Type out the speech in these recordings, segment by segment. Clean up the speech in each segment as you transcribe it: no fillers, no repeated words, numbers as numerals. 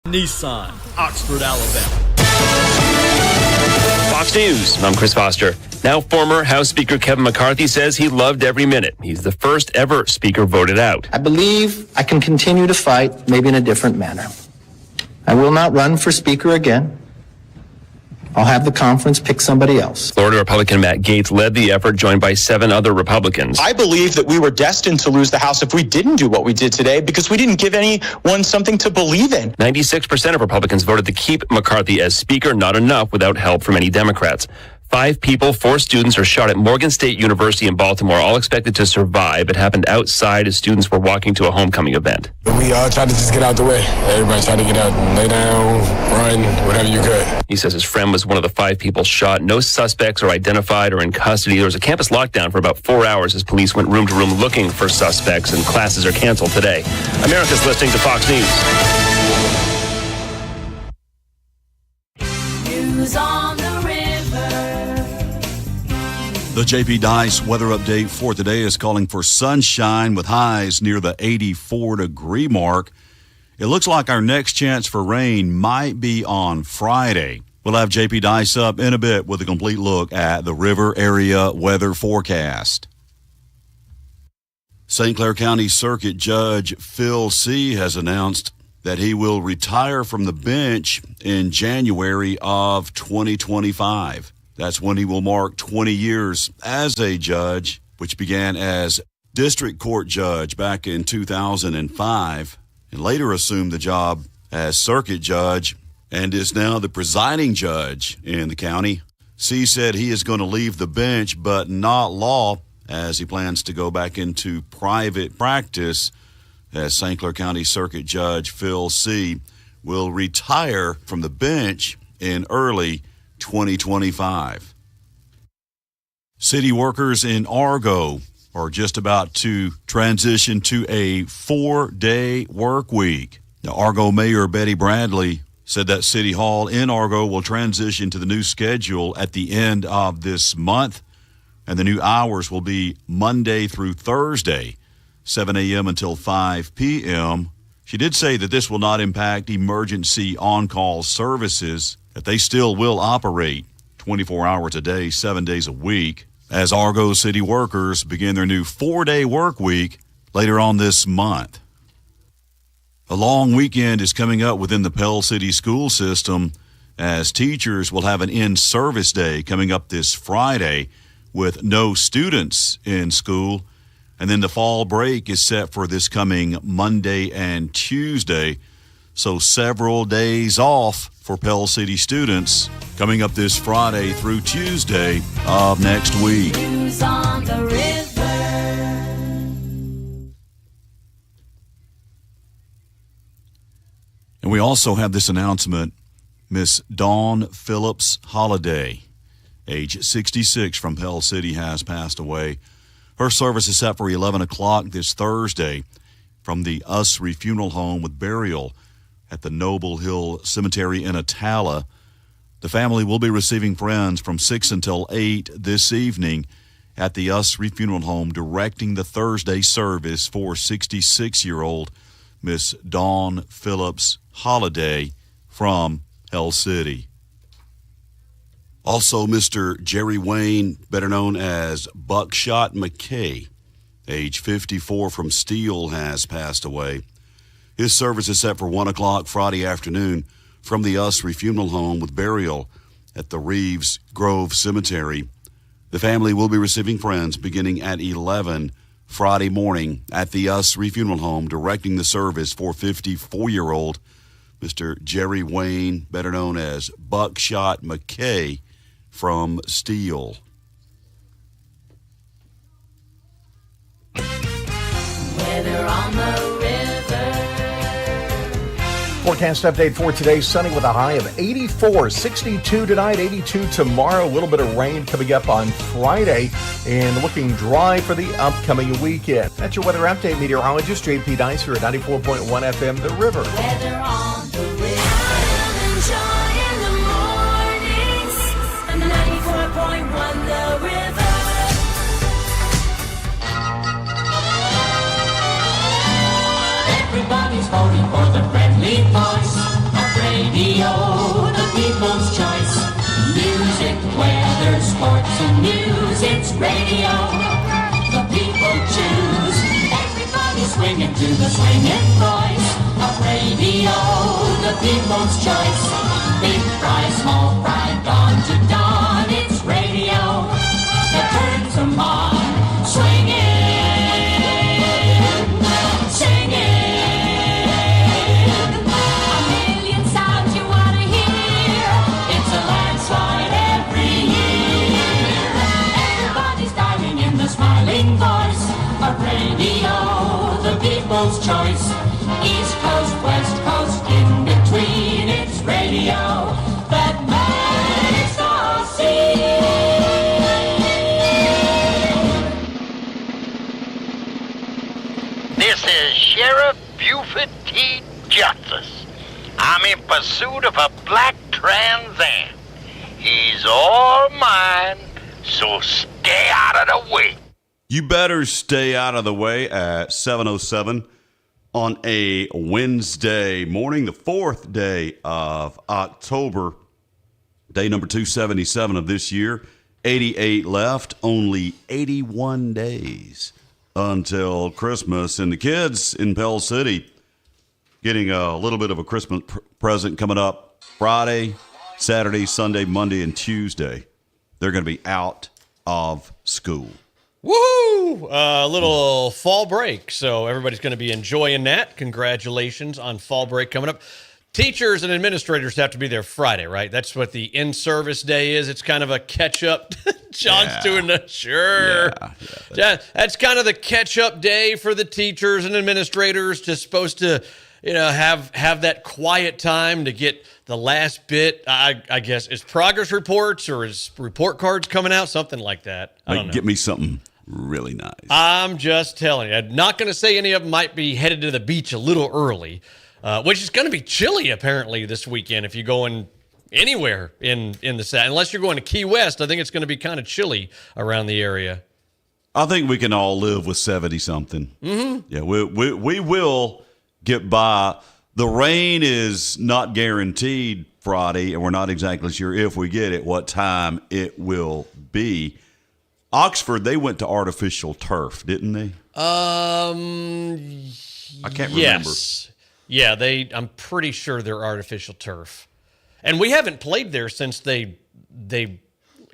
Nissan, Oxford, Alabama. Fox News, I'm Chris Foster. Now former House Speaker Kevin McCarthy says he loved every minute. He's the first ever speaker voted out. I believe I can continue to fight, maybe in a different manner. I will not run for speaker again. I'll have the conference pick somebody else. Florida Republican Matt Gaetz led the effort, joined by 7 other Republicans. I believe that we were destined to lose the House if we didn't do what we did today because we didn't give anyone something to believe in. 96% of Republicans voted to keep McCarthy as Speaker, not enough without help from any Democrats. 5 people, 4 students are shot at Morgan State University in Baltimore, all expected to survive. It happened outside as students were walking to a homecoming event. We all tried to just get out the way. Everybody tried to get out and lay down, run, whatever you could. He says his friend was one of the 5 people shot. No suspects are identified or in custody. There was a campus lockdown for about 4 hours as police went room to room looking for suspects, and classes are canceled today. America's listening to Fox News. News on the river. The JP Dice weather update for today is calling for sunshine with highs near the 84-degree mark. It looks like our next chance for rain might be on Friday. We'll have JP Dice up in a bit with a complete look at the river area weather forecast. St. Clair County Circuit Judge Phil C. has announced that he will retire from the bench in January of 2025. That's when he will mark 20 years as a judge, which began as district court judge back in 2005, and later assumed the job as circuit judge and is now the presiding judge in the county. C said he is going to leave the bench, but not law, as he plans to go back into private practice as St. Clair County Circuit Judge Phil C. will retire from the bench in early 2025. City workers in Argo are just about to transition to a 4-day work week. Now, Argo Mayor Betty Bradley said that City Hall in Argo will transition to the new schedule at the end of this month, and the new hours will be Monday through Thursday, 7 a.m. until 5 p.m. She did say that this will not impact emergency on-call services, that they still will operate 24 hours a day, 7 days a week, as Argo City workers begin their new 4-day work week later on this month. A long weekend is coming up within the Pell City school system, as teachers will have an in-service day coming up this Friday with no students in school. And then the fall break is set for this coming Monday and Tuesday. So several days off for Pell City students coming up this Friday through Tuesday of next week. News on the river. And we also have this announcement. Miss Dawn Phillips Holiday, age 66, from Pell City, has passed away. Her service is set for 11 o'clock this Thursday from the Usry Funeral Home with burial at the Noble Hill Cemetery in Atala. The family will be receiving friends from 6 until 8 this evening at the Usry Funeral Home, directing the Thursday service for 66-year-old Miss Dawn Phillips Holiday from Pell City. Also, Mr. Jerry Wayne, better known as Buckshot McKay, age 54, from Steele, has passed away. His service is set for 1 o'clock Friday afternoon from the Usry Funeral Home with burial at the Reeves Grove Cemetery. The family will be receiving friends beginning at 11 Friday morning at the Usry Funeral Home, directing the service for 54-year-old Mr. Jerry Wayne, better known as Buckshot McKay, from Steele. Weather on the river. Forecast update for today: sunny with a high of 84, 62 tonight, 82 tomorrow. A little bit of rain coming up on Friday, and looking dry for the upcoming weekend. That's your weather update. Meteorologist JP Dice here at 94.1 FM, The River. Weather on the river. Enjoy in the mornings on 94.1 The River. Everybody's voting for the friendly voice. to the swinging voice of radio, the people's choice. Big fry, small fry, dawn to dawn, it's radio that turns them on. Swinging, singing, a million sounds you want to hear. It's a landslide every year. Everybody's diving in the smiling voice of radio, the people's choice. East Coast, West Coast, in between, it's radio that makes the scene. This is Sheriff Buford T. Justice. I'm in pursuit of a black Trans Am. He's all mine, so stay out of the way. You better stay out of the way at 7:07 on a Wednesday morning, the 4th day of October, day number 277 of this year. 88 left, only 81 days until Christmas. And the kids in Pell City getting a little bit of a Christmas present coming up Friday, Saturday, Sunday, Monday, and Tuesday. They're going to be out of school. Woohoo! A little fall break, so everybody's going to be enjoying that. Congratulations on fall break coming up. Teachers and administrators have to be there Friday, right? That's what the in-service day is. It's kind of a catch-up. John's doing the sure. Yeah, that's kind of the catch-up day for the teachers and administrators. Just supposed to, have that quiet time to get the last bit. I guess is progress reports or is report cards coming out, something like that. I don't know. Get me something really nice. I'm just telling you. I'm not going to say any of them might be headed to the beach a little early, which is going to be chilly apparently this weekend if you're going anywhere in the South. Unless you're going to Key West, I think it's going to be kind of chilly around the area. I think we can all live with 70-something. Mm-hmm. Yeah, we will get by. The rain is not guaranteed Friday, and we're not exactly sure if we get it, what time it will be. Oxford, they went to artificial turf, didn't they? I can't remember. Yeah, I'm pretty sure they're artificial turf. And we haven't played there since they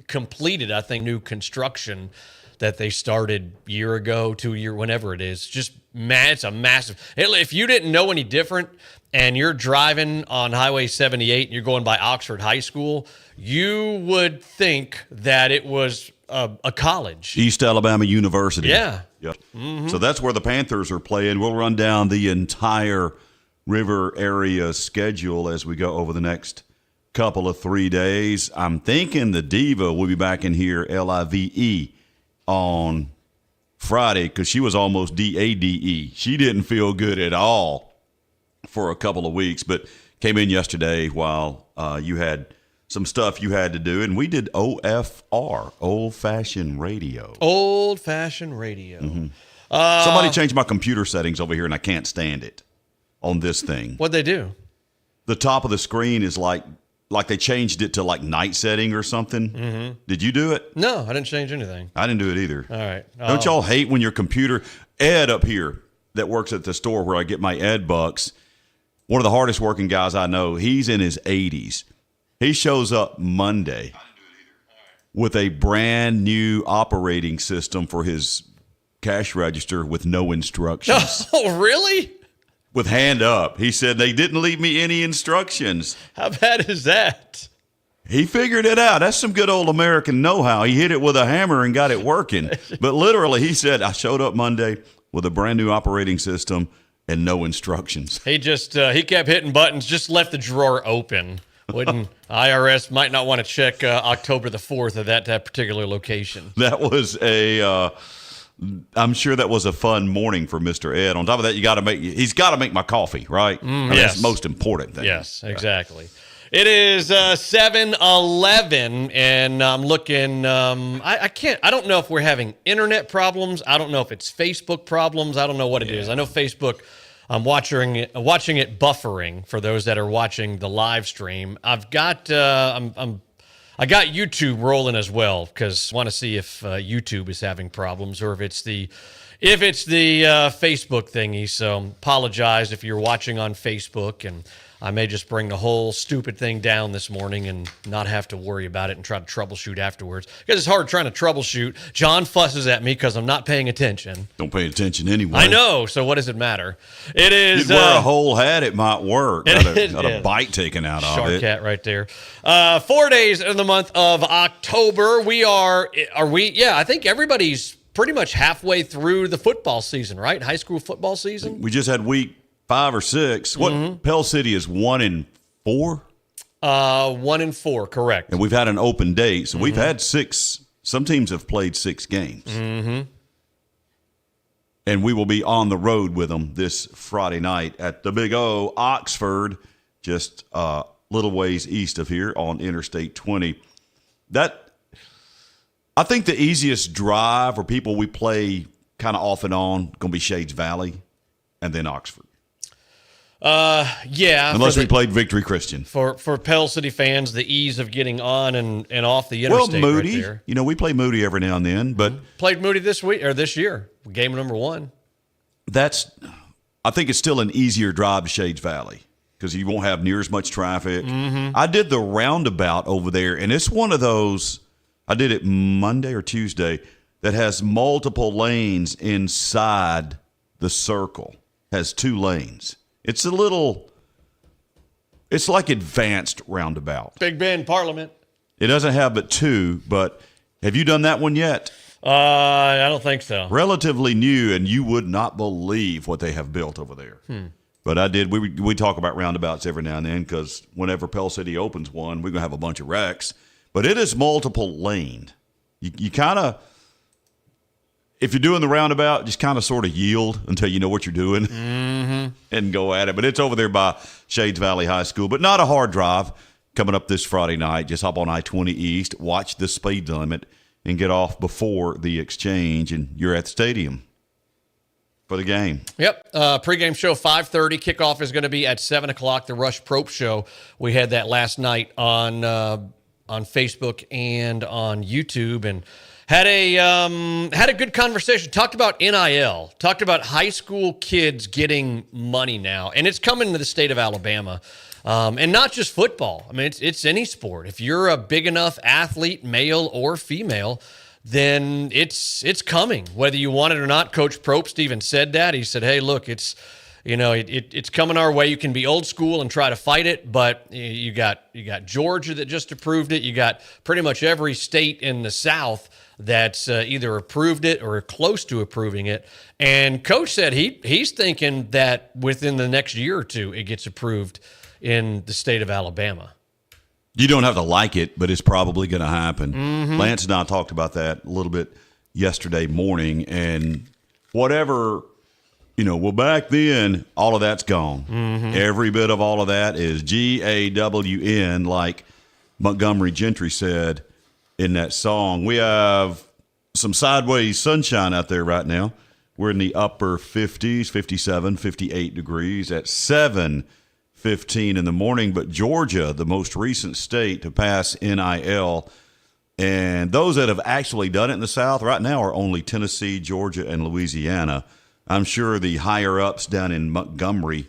completed, I think, new construction that they started year ago, 2 year, whenever it is. Just it's a massive. If you didn't know any different and you're driving on Highway 78 and you're going by Oxford High School, you would think that it was a college. East Alabama University. Yeah. Yep. Mm-hmm. So that's where the Panthers are playing. We'll run down the entire river area schedule as we go over the next couple of 3 days. I'm thinking the Diva will be back in here, LIVE, on Friday because she was almost DADE. She didn't feel good at all for a couple of weeks, but came in yesterday while you had some stuff you had to do, and we did OFR, old-fashioned radio. Old-fashioned radio. Mm-hmm. Somebody changed my computer settings over here, and I can't stand it on this thing. What'd they do? The top of the screen is like they changed it to like night setting or something. Mm-hmm. Did you do it? No, I didn't change anything. I didn't do it either. All right. Don't y'all hate when your computer, Ed up here that works at the store where I get my Ed bucks, one of the hardest working guys I know, he's in his 80s. He shows up Monday with a brand new operating system for his cash register with no instructions. Oh, really? With hand up. He said, they didn't leave me any instructions. How bad is that? He figured it out. That's some good old American know-how. He hit it with a hammer and got it working. But literally, he said, I showed up Monday with a brand new operating system and no instructions. He just, he kept hitting buttons, just left the drawer open. Wouldn't IRS might not want to check October the 4th of that particular location. That was I'm sure that was a fun morning for Mr. Ed. On top of that, he's got to make my coffee, right? I mean, yes. That's the most important thing. Yes, exactly. It is 7:11, and I'm looking. I don't know if we're having internet problems. I don't know if it's Facebook problems. I don't know what it is. I know Facebook. I'm watching it buffering for those that are watching the live stream. I've got I got YouTube rolling as well because I want to see if YouTube is having problems or if it's the if it's the Facebook thingy. So apologize if you're watching on Facebook, and I may just bring the whole stupid thing down this morning and not have to worry about it and try to troubleshoot afterwards. Because it's hard trying to troubleshoot. John fusses at me because I'm not paying attention. Don't pay attention anyway. I know, so what does it matter? It is... You'd wear a whole hat, it might work. Got Yeah. a bite taken out of Shark it. cat right there. 4 days in the month of October. Are we? Yeah, I think everybody's pretty much halfway through the football season, right? High school football season. We just had week 5 or 6. What Pell City is 1-4? 1-4, correct. And we've had an open date, so we've had 6. Some teams have played 6 games. And we will be on the road with them this Friday night at the Big O, Oxford, just a little ways east of here on Interstate 20. I think the easiest drive for people we play kind of off and on going to be Shades Valley and then Oxford. Yeah. Unless we played Victory Christian. For Pell City fans, the ease of getting on and off the interstate Moody. right there. You know, we play Moody every now and then, but Played Moody this year. Game number 1. I think it's still an easier drive to Shades Valley because you won't have near as much traffic. I did the roundabout over there, and it's one of those, I did it Monday or Tuesday, that has multiple lanes inside the circle, has 2 lanes. It's like advanced roundabout. Big Bend Parliament. It doesn't have but 2, but have you done that one yet? I don't think so. Relatively new, and you would not believe what they have built over there. But I did. We talk about roundabouts every now and then because whenever Pell City opens one, we're going to have a bunch of wrecks. But it is multiple lane. You kind of, if you're doing the roundabout, just kind of sort of yield until you know what you're doing and go at it. But it's over there by Shades Valley High School. But not a hard drive coming up this Friday night. Just hop on I-20 East, watch the speed limit, and get off before the exchange, and you're at the stadium for the game. Yep. Pregame show 5:30. Kickoff is going to be at 7 o'clock. The Rush Probe show. We had that last night on Facebook and on YouTube, and had a good conversation. Talked about NIL. Talked about high school kids getting money now, and it's coming to the state of Alabama. And not just football. I mean, it's any sport. If you're a big enough athlete, male or female, then it's coming, whether you want it or not. Coach Probst even said that. He said, "Hey, look, it's coming our way. You can be old school and try to fight it, but you got Georgia that just approved it. You got pretty much every state in the South that's either approved it or close to approving it." And Coach said he's thinking that within the next year or 2, it gets approved in the state of Alabama. You don't have to like it, but it's probably going to happen. Lance and I talked about that a little bit yesterday morning, and whatever, well, back then, all of that's gone. Every bit of all of that is GAWN, like Montgomery Gentry said in that song. We have some sideways sunshine out there right now. We're in the upper 50s, 57, 58 degrees at 7:15 in the morning, but Georgia, the most recent state to pass NIL, and those that have actually done it in the South right now are only Tennessee, Georgia, and Louisiana. I'm sure the higher-ups down in Montgomery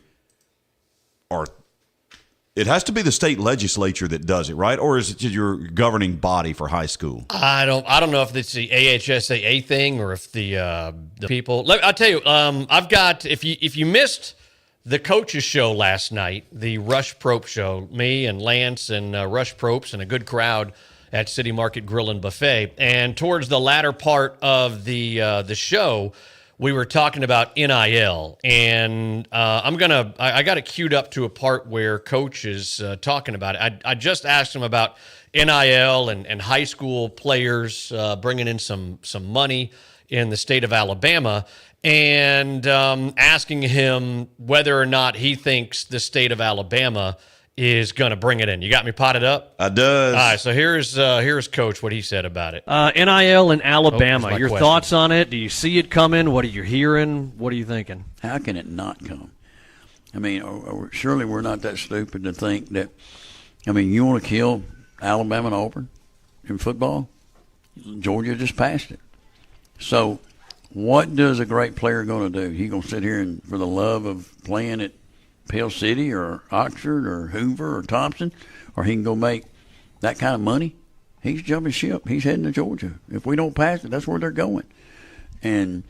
it has to be the state legislature that does it, right? Or is it your governing body for high school? I don't know if it's the AHSAA thing or if the people. I'll tell you, I've got, if you missed the coaches show last night, the Rush Probe show, me and Lance and Rush Probst and a good crowd at City Market Grill and Buffet. And towards the latter part of the show, we were talking about NIL, and I got it queued up to a part where Coach is talking about it. I just asked him about NIL and high school players bringing in some money in the state of Alabama, and asking him whether or not he thinks the state of Alabama is going to bring it in. You got me potted up? I does. All right, so here's Coach, what he said about it. NIL in Alabama, your question. thoughts on it? Do you see it coming? What are you hearing? What are you thinking? How can it not come? I mean, surely we're not that stupid to think that, you want to kill Alabama and Auburn in football? Georgia just passed it. So what does a great player going to do? He going to sit here and for the love of playing at Pell City or Oxford or Hoover or Thompson, or he can go make that kind of money? He's jumping ship. He's heading to Georgia. If we don't pass it, that's where they're going. And,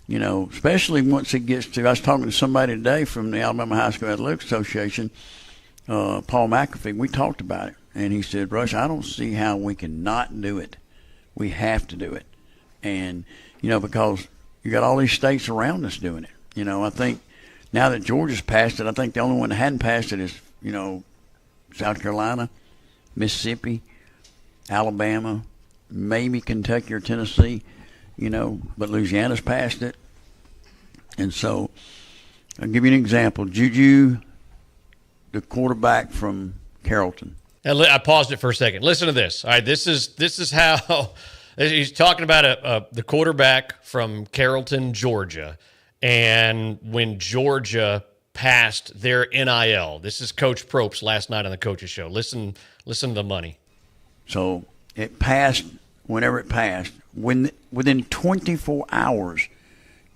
you know, especially once it gets to – I was talking to somebody today from the Alabama High School Athletic Association, Paul McAfee. We talked about it. And he said, Rush, I don't see how we can not do it. We have to do it. And, you know, because you got all these states around us doing it. You know, I think now that Georgia's passed it, I think the only one that hadn't passed it is, you know, South Carolina, Mississippi, Alabama, maybe Kentucky or Tennessee, you know, but Louisiana's passed it. And so I'll give you an example. Juju, the quarterback from Carrollton. I paused it for a second. Listen to this. All right, this is how he's talking about the quarterback from Carrollton, Georgia, and when Georgia passed their NIL. This is Coach Probst last night on the Coaches Show. Listen to the money. So it passed whenever it passed. Within 24 hours,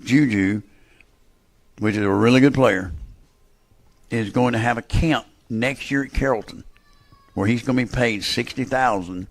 Juju, which is a really good player, is going to have a camp next year at Carrollton, where he's going to be paid $60,000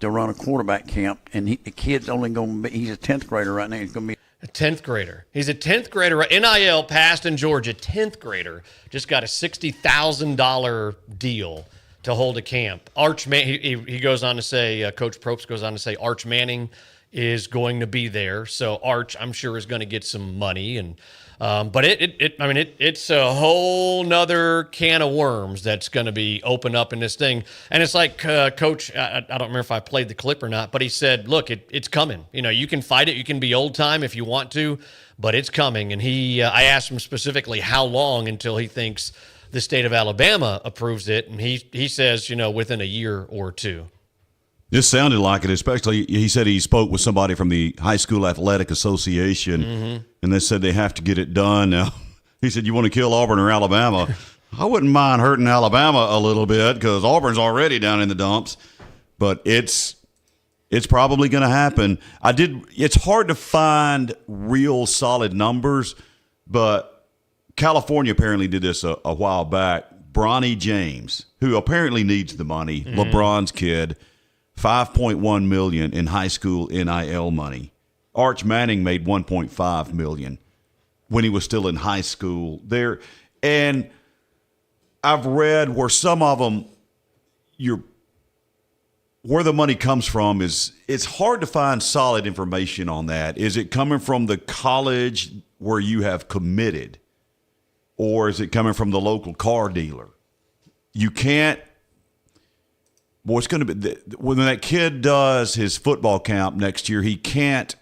to run a quarterback camp, and the kid's only going to be—he's a 10th grader right now. He's going to be a 10th grader. He's a 10th grader. NIL passed in Georgia. 10th grader just got a $60,000 deal to hold a camp. He goes on to say, Coach Probst goes on to say, Arch Manning is going to be there. So Arch, I'm sure, is going to get some money. And but it's a whole nother can of worms that's going to be opened up in this thing. And it's like Coach, I don't remember if I played the clip or not, but he said, look, it's coming. You know, you can fight it. You can be old time if you want to, but it's coming. And I asked him specifically how long until he thinks the state of Alabama approves it. And he says, you know, within a year or two. This sounded like it, especially he said he spoke with somebody from the High School Athletic Association, and they said they have to get it done. Now, he said, you want to kill Auburn or Alabama? I wouldn't mind hurting Alabama a little bit because Auburn's already down in the dumps, but it's probably going to happen. It's hard to find real solid numbers, but California apparently did this a while back. Bronny James, who apparently needs the money, LeBron's kid, $5.1 million in high school NIL money. Arch Manning made $1.5 million when he was still in high school there. And I've read where some of them, where the money comes from it's hard to find solid information on that. Is it coming from the college where you have committed, or is it coming from the local car dealer? You can't. Boy, it's going to be when that kid does his football camp next year, he can't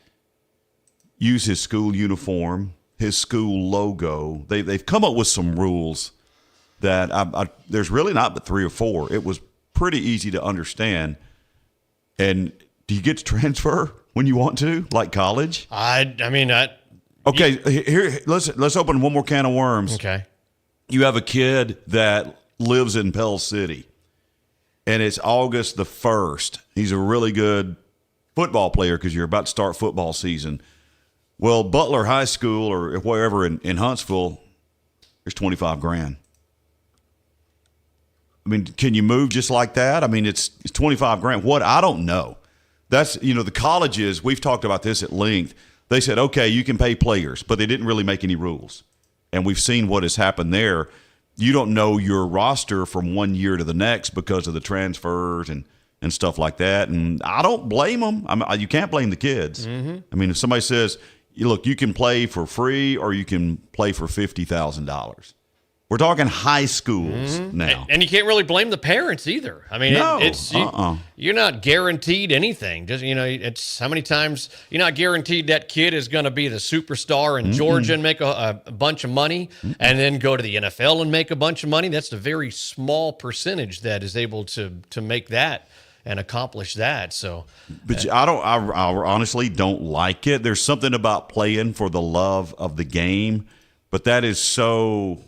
use his school uniform, his school logo. They've come up with some rules that there's really not but 3 or 4. It was pretty easy to understand. And do you get to transfer when you want to, like college? Okay, here let's open one more can of worms. Okay. You have a kid that lives in Pell City, and it's August the 1st. He's a really good football player because you're about to start football season. Well, Butler High School or wherever in Huntsville, there's $25,000. I mean, can you move just like that? I mean, it's $25,000. What? I don't know. That's, the colleges, we've talked about this at length. They said, okay, you can pay players, but they didn't really make any rules. And we've seen what has happened there. You don't know your roster from one year to the next because of the transfers and stuff like that. And I don't blame them. You can't blame the kids. I mean, if somebody says, look, you can play for free or you can play for $50,000. We're talking high schools now. And you can't really blame the parents either. I mean, you're not guaranteed anything. Just, it's how many times you're not guaranteed that kid is going to be the superstar in Georgia and make a bunch of money and then go to the NFL and make a bunch of money. That's the very small percentage that is able to make that and accomplish that. So, but I honestly don't like it. There's something about playing for the love of the game, but that is so,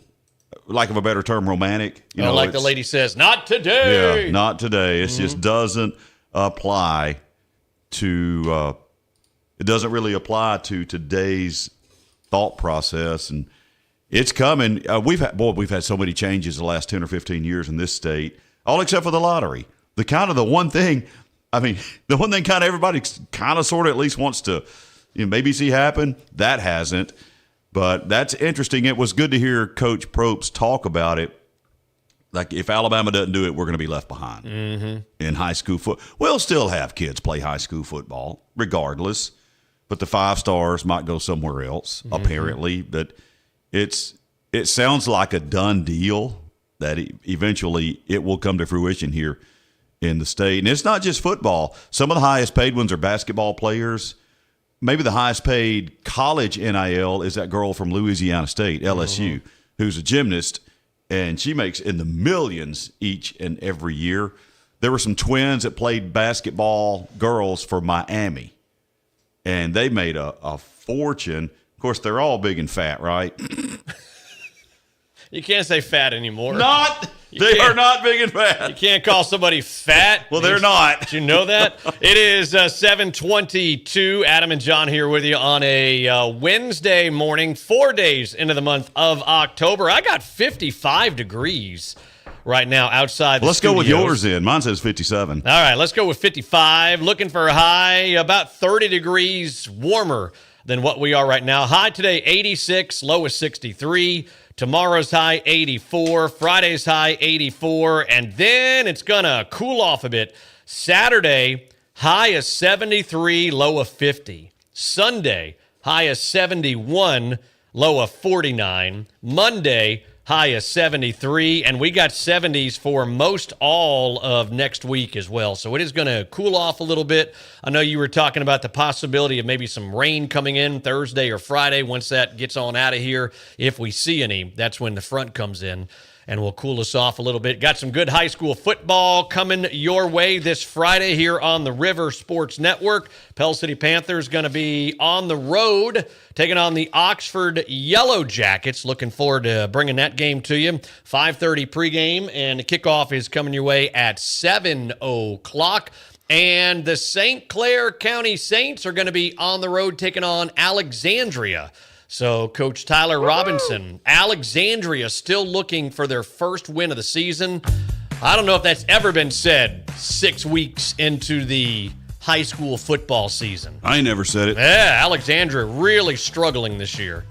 lack of a better term, romantic. Like the lady says, not today. Yeah, not today. It just doesn't apply to it doesn't really apply to today's thought process, and it's coming. We've had so many changes the last 10 or 15 years in this state, all except for the lottery. The one thing kind of everybody kind of sort of at least wants to maybe see happen. That hasn't, but that's interesting. It was good to hear Coach Probst talk about it. Like, if Alabama doesn't do it, we're going to be left behind in high school football. We'll still have kids play high school football regardless, but the 5 stars might go somewhere else, apparently. But it sounds like a done deal that eventually it will come to fruition here in the state. And it's not just football. Some of the highest paid ones are basketball players. Maybe the highest paid college NIL is that girl from Louisiana State, LSU, who's a gymnast. And she makes in the millions each and every year. There were some twins that played basketball girls for Miami, and they made a fortune. Of course, they're all big and fat, right? You can't say fat anymore. They are not big and fat. You can't call somebody fat. Well, they're not. Did you know that? It is 7:22. Adam and John here with you on a Wednesday morning, 4 days into the month of October. I got 55 degrees right now outside the Let's go with studios. yours then. Mine says 57. All right, let's go with 55. Looking for a high about 30 degrees warmer than what we are right now. High today, 86. Low is 63. Tomorrow's high, 84. Friday's high, 84. And then it's going to cool off a bit. Saturday, high is 73, low of 50. Sunday, high is 71, low of 49. Monday, high is 73. And we got 70s for most all of next week as well. So it is going to cool off a little bit. I know you were talking about the possibility of maybe some rain coming in Thursday or Friday. Once that gets on out of here, if we see any, that's when the front comes in and will cool us off a little bit. Got some good high school football coming your way this Friday here on the River Sports Network. Pell City Panthers going to be on the road taking on the Oxford Yellow Jackets. Looking forward to bringing that game to you. 5:30 pregame, and the kickoff is coming your way at 7 o'clock. And the St. Clair County Saints are going to be on the road taking on Alexandria. So Coach Tyler Robinson, Alexandria still looking for their first win of the season. I don't know if that's ever been said 6 weeks into the high school football season. I ain't never said it. Yeah, Alexandria really struggling this year.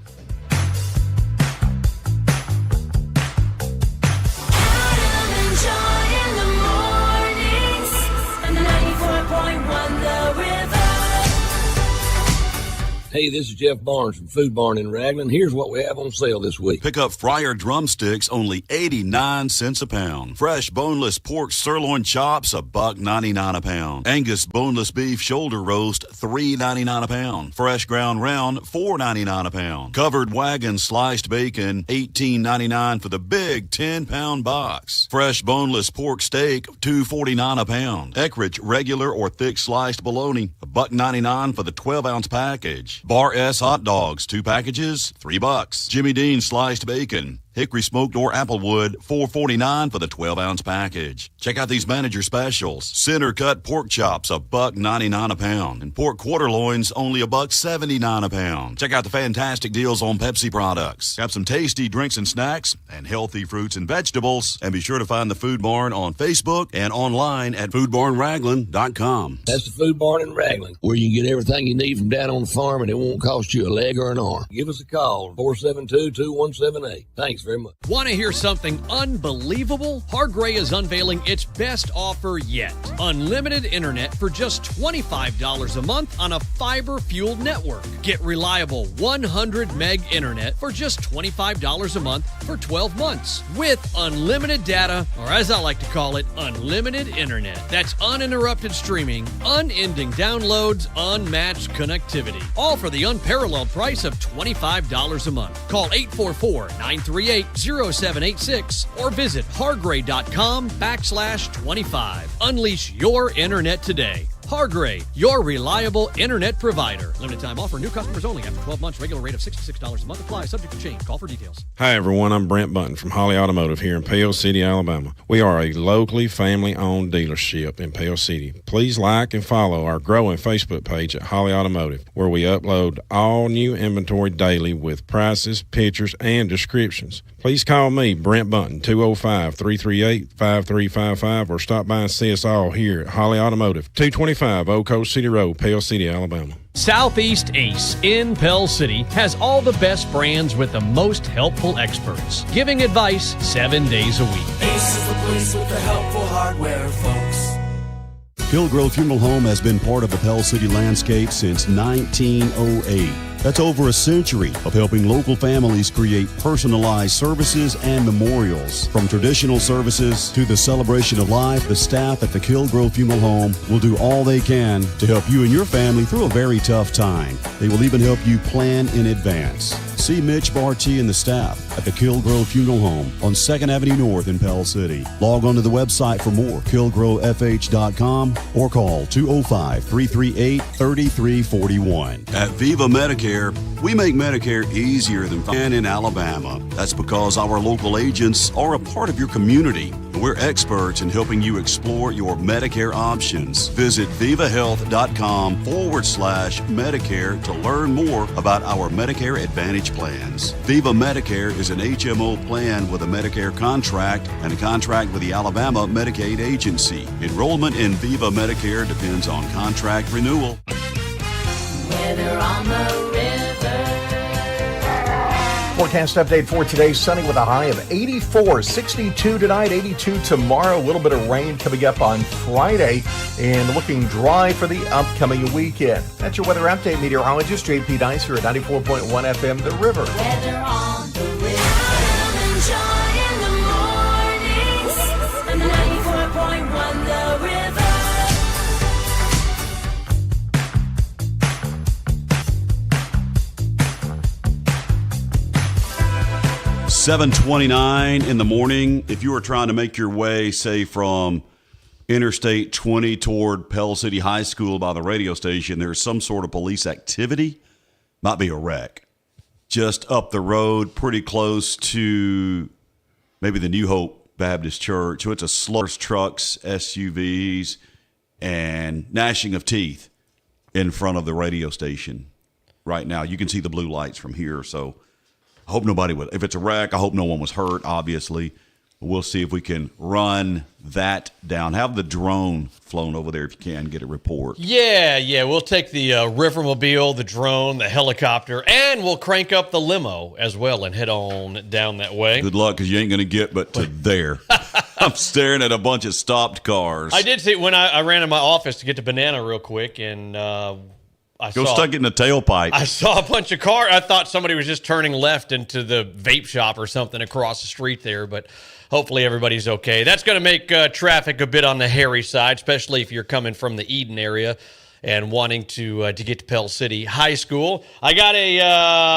Hey, this is Jeff Barnes from Food Barn in Raglan. Here's what we have on sale this week. Pick up fryer drumsticks, only 89 cents a pound. Fresh boneless pork sirloin chops, $1.99 a pound. Angus boneless beef shoulder roast, $3.99 a pound. Fresh ground round, $4.99 a pound. Covered wagon sliced bacon, $18.99 for the big 10-pound box. Fresh boneless pork steak, $2.49 a pound. Eckrich regular or thick sliced bologna, $1.99 for the 12-ounce package. Bar S hot dogs, 2 packages, $3. Jimmy Dean sliced bacon, hickory smoked or applewood, $4.49 for the 12-ounce package. Check out these manager specials. Center cut pork chops, $1.99 a pound. And pork quarter loins, only $1.79 a pound. Check out the fantastic deals on Pepsi products. Got some tasty drinks and snacks and healthy fruits and vegetables. And be sure to find the Food Barn on Facebook and online at foodbarnraglan.com. That's the Food Barn in Raglan, where you can get everything you need from down on the farm, and it won't cost you a leg or an arm. Give us a call, 472-2178. Thanks very much. Want to hear something unbelievable? Hargray is unveiling its best offer yet. Unlimited internet for just $25 a month on a fiber-fueled network. Get reliable 100 meg internet for just $25 a month for 12 months. With unlimited data, or as I like to call it, unlimited internet. That's uninterrupted streaming, unending downloads, unmatched connectivity. All for the unparalleled price of $25 a month. Call 844-938-0786 or visit hargray.com/25. Unleash your internet today. Hargray, your reliable internet provider. Limited time offer, new customers only after 12 months. Regular rate of $66 a month applies, subject to change. Call for details. Hi, everyone. I'm Brent Button from Holly Automotive here in Pale City, Alabama. We are a locally family-owned dealership in Pale City. Please like and follow our growing Facebook page at Holly Automotive, where we upload all new inventory daily with prices, pictures, and descriptions. Please call me, Brent Button, 205-338-5355, or stop by and see us all here at Holly Automotive, 225 Old Coast City Road, Pale City, Alabama. Southeast Ace in Pell City has all the best brands with the most helpful experts, giving advice 7 days a week. Ace is the place with the helpful hardware, folks. Hillgrove Funeral Home has been part of the Pell City landscape since 1908. That's over a century of helping local families create personalized services and memorials. From traditional services to the celebration of life, the staff at the Hillgrove Funeral Home will do all they can to help you and your family through a very tough time. They will even help you plan in advance. See Mitch Barty and the staff at the Hillgrove Funeral Home on 2nd Avenue North in Pell City. Log on to the website for more, hillgrovefh.com, or call 205-338-3341. At Viva Medicare, we make Medicare easier than in Alabama. That's because our local agents are a part of your community. We're experts in helping you explore your Medicare options. Visit vivahealth.com/Medicare to learn more about our Medicare Advantage plans. Viva Medicare is an HMO plan with a Medicare contract and a contract with the Alabama Medicaid Agency. Enrollment in Viva Medicare depends on contract renewal. Weather on the river. Forecast update for today, sunny with a high of 84, 62 tonight, 82 tomorrow. A little bit of rain coming up on Friday and looking dry for the upcoming weekend. That's your weather update. Meteorologist JP Dice here at 94.1 FM, The River. Weather on the river. Enjoy in the mornings. 94.1 The River. 7:29 in the morning. If you are trying to make your way, say, from Interstate 20 toward Pell City High School by the radio station, there's some sort of police activity. Might be a wreck. Just up the road, pretty close to maybe the New Hope Baptist Church. So it's a slur, trucks, SUVs, and gnashing of teeth in front of the radio station right now. You can see the blue lights from here, so I hope nobody would. If it's a wreck, I hope no one was hurt, obviously. We'll see if we can run that down. Have the drone flown over there if you can, get a report. Yeah. We'll take the Rivermobile, the drone, the helicopter, and we'll crank up the limo as well and head on down that way. Good luck, because you ain't going to get but to there. I'm staring at a bunch of stopped cars. I did see when I ran in my office to get to Banana real quick, and stuck it in the tailpipe. I saw a bunch of cars. I thought somebody was just turning left into the vape shop or something across the street there, but hopefully everybody's okay. That's going to make traffic a bit on the hairy side, especially if you're coming from the Eden area and wanting to get to Pell City High School. I got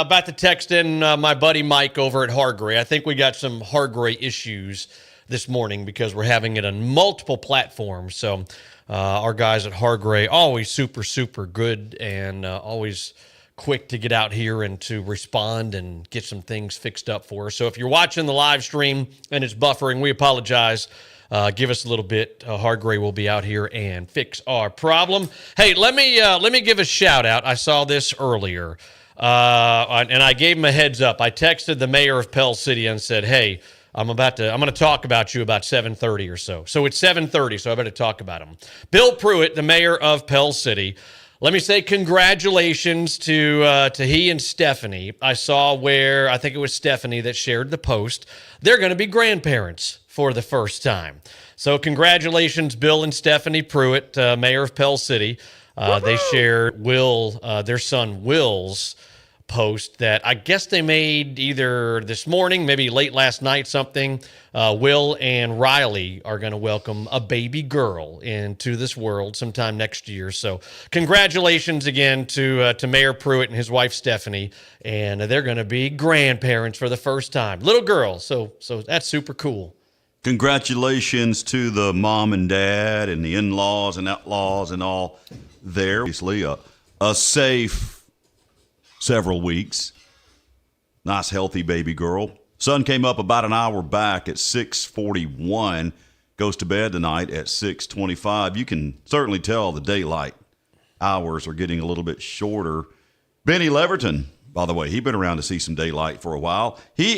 about to text in my buddy Mike over at Hargray. I think we got some Hargray issues this morning because we're having it on multiple platforms. So our guys at Hargray, always super, super good and always quick to get out here and to respond and get some things fixed up for us. So if you're watching the live stream and it's buffering, we apologize. Give us a little bit. Hargray will be out here and fix our problem. Hey, let me give a shout out. I saw this earlier, and I gave him a heads up. I texted the mayor of Pell City and said, "Hey, I'm going to talk about you about 7:30 or so." So it's 7:30, so I better talk about him. Bill Pruitt, the mayor of Pell City. Let me say congratulations to he and Stephanie. I saw where, I think it was Stephanie that shared the post. They're going to be grandparents for the first time. So congratulations, Bill and Stephanie Pruitt, mayor of Pell City. They shared their son Will's post that I guess they made either this morning, maybe late last night, something. Will and Riley are going to welcome a baby girl into this world sometime next year. So congratulations again to Mayor Pruitt and his wife Stephanie, and they're going to be grandparents for the first time. Little girl, so that's super cool. Congratulations to the mom and dad and the in-laws and outlaws and all there. Obviously, a safe several weeks. Nice, healthy baby girl. Sun came up about an hour back at 6:41. Goes to bed tonight at 6:25. You can certainly tell the daylight hours are getting a little bit shorter. Benny Leverton, by the way, he's been around to see some daylight for a while. He